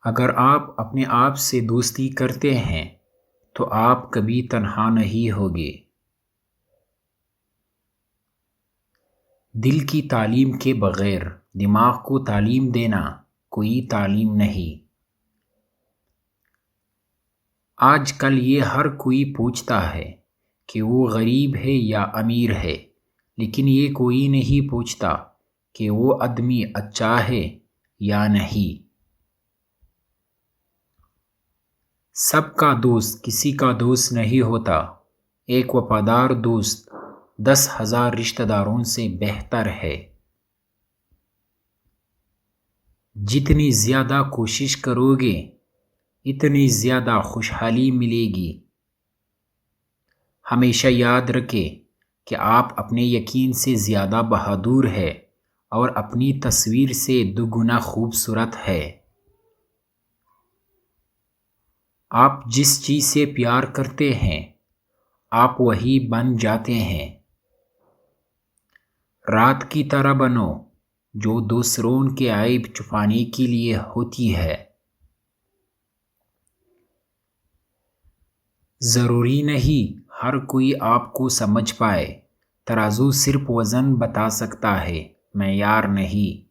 اگر آپ اپنے آپ سے دوستی کرتے ہیں تو آپ کبھی تنہا نہیں ہوگے۔ دل کی تعلیم کے بغیر دماغ کو تعلیم دینا کوئی تعلیم نہیں۔ آج کل یہ ہر کوئی پوچھتا ہے کہ وہ غریب ہے یا امیر ہے، لیکن یہ کوئی نہیں پوچھتا کہ وہ آدمی اچھا ہے یا نہیں۔ سب کا دوست کسی کا دوست نہیں ہوتا۔ ایک وفادار دوست 10,000 رشتہ داروں سے بہتر ہے۔ جتنی زیادہ کوشش کرو گے اتنی زیادہ خوشحالی ملے گی۔ ہمیشہ یاد رکھیں کہ آپ اپنے یقین سے زیادہ بہادر ہے اور اپنی تصویر سے دوگنا خوبصورت ہے۔ آپ جس چیز سے پیار کرتے ہیں آپ وہی بن جاتے ہیں۔ رات کی طرح بنو جو دوسروں کے عیب چھپانے کے لیے ہوتی ہے۔ ضروری نہیں ہر کوئی آپ کو سمجھ پائے۔ ترازو صرف وزن بتا سکتا ہے، معیار نہیں۔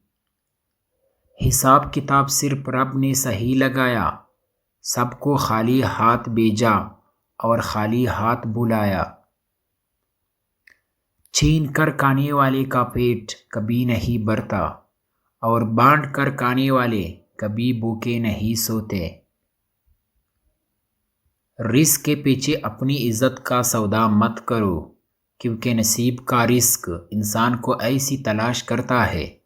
حساب کتاب صرف رب نے صحیح لگایا۔ سب کو خالی ہاتھ بھیجا اور خالی ہاتھ بلایا۔ چھین کر کھانے والے کا پیٹ کبھی نہیں بھرتا اور بانٹ کر کھانے والے کبھی بھوکے نہیں سوتے۔ رزق کے پیچھے اپنی عزت کا سودا مت کرو، کیونکہ نصیب کا رزق انسان کو ایسی تلاش کرتا ہے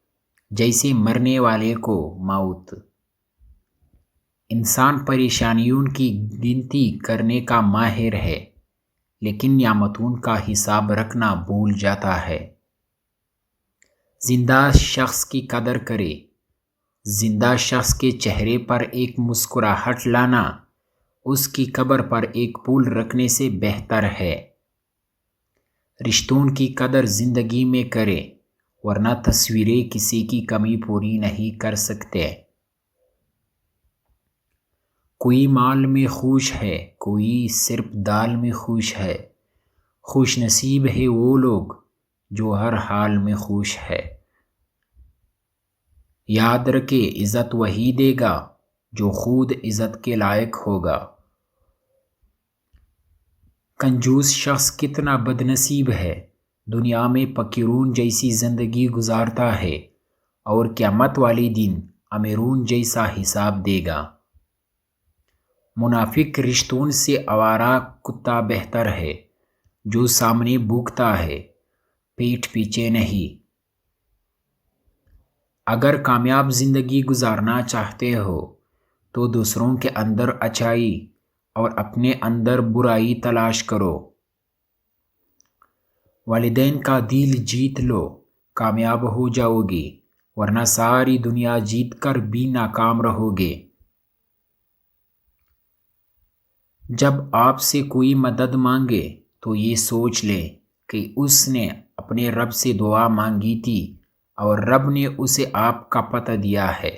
جیسے مرنے والے کو موت۔ انسان پریشانیوں کی گنتی کرنے کا ماہر ہے، لیکن نعمتوں کا حساب رکھنا بھول جاتا ہے۔ زندہ شخص کی قدر کرے۔ زندہ شخص کے چہرے پر ایک مسکراہٹ لانا اس کی قبر پر ایک پھول رکھنے سے بہتر ہے۔ رشتوں کی قدر زندگی میں کرے، ورنہ تصویریں کسی کی کمی پوری نہیں کر سکتے۔ کوئی مال میں خوش ہے، کوئی صرف دال میں خوش ہے۔ خوش نصیب ہے وہ لوگ جو ہر حال میں خوش ہے۔ یاد رکھے عزت وہی دے گا جو خود عزت کے لائق ہوگا۔ کنجوس شخص کتنا بد نصیب ہے، دنیا میں فقیروں جیسی زندگی گزارتا ہے اور قیامت والے دن امیروں جیسا حساب دے گا۔ منافق رشتوں سے آوارہ کتا بہتر ہے، جو سامنے بھوکتا ہے پیٹھ پیچھے نہیں۔ اگر کامیاب زندگی گزارنا چاہتے ہو تو دوسروں کے اندر اچھائی اور اپنے اندر برائی تلاش کرو۔ والدین کا دل جیت لو، کامیاب ہو جاؤ گے، ورنہ ساری دنیا جیت کر بھی ناکام رہو گے۔ جب آپ سے کوئی مدد مانگے تو یہ سوچ لے کہ اس نے اپنے رب سے دعا مانگی تھی اور رب نے اسے آپ کا پتہ دیا ہے۔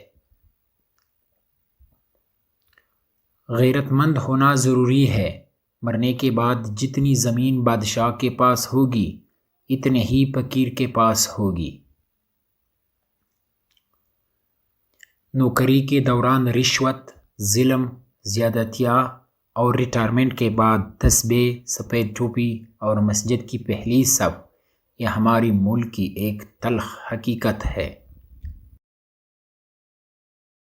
غیرت مند ہونا ضروری ہے۔ مرنے کے بعد جتنی زمین بادشاہ کے پاس ہوگی اتنے ہی فقیر کے پاس ہوگی۔ نوکری کے دوران رشوت، ظلم، زیادتیاں اور ریٹائرمنٹ کے بعد تسبیح، سفید ٹوپی اور مسجد کی پہلی صف، یہ ہماری ملک کی ایک تلخ حقیقت ہے۔